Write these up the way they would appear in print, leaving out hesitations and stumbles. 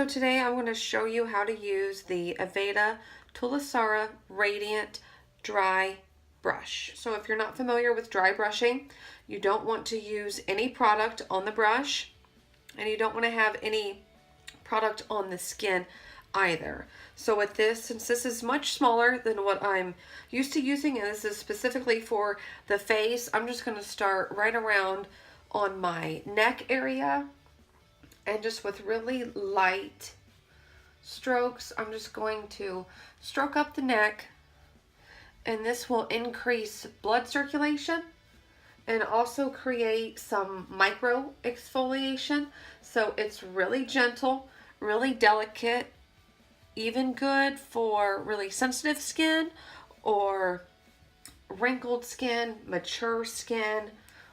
today I'm going to show you how to use the Aveda Tulasara Radiant Dry Brush. So if you're not familiar with dry brushing, you don't want to use any product on the brush, and you don't want to have any product on the skin either. So with this, since this is much smaller than what I'm used to using, and this is specifically for the face, I'm just going to start right around on my neck area. And just with really light strokes, I'm just going to stroke up the neck, and this will increase blood circulation and also create some micro exfoliation. So it's really gentle, really delicate, even good for really sensitive skin or wrinkled skin, mature skin,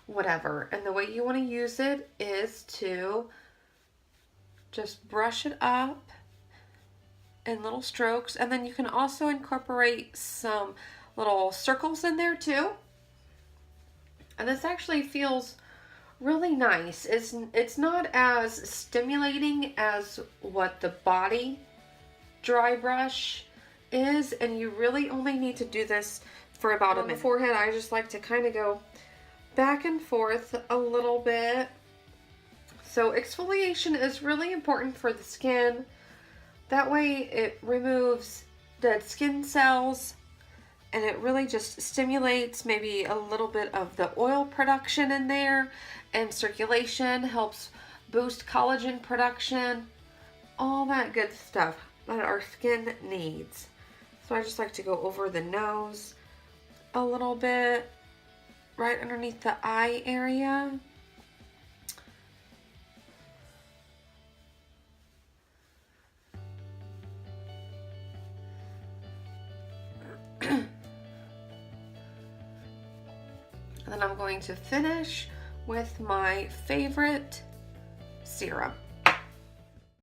whatever. And the way you want to use it is to just brush it up in little strokes, and then you can also incorporate some little circles in there too. And this actually feels really nice. It's not as stimulating as what the body dry brush is, and you really only need to do this for about a minute. On the forehead, I just like to kind of go back and forth a little bit. So exfoliation is really important for the skin. That way it removes dead skin cells, and it really just stimulates maybe a little bit of the oil production in there, and circulation, helps boost collagen production, all that good stuff that our skin needs. So I just like to go over the nose a little bit, right underneath the eye area. And then I'm going to finish with my favorite serum.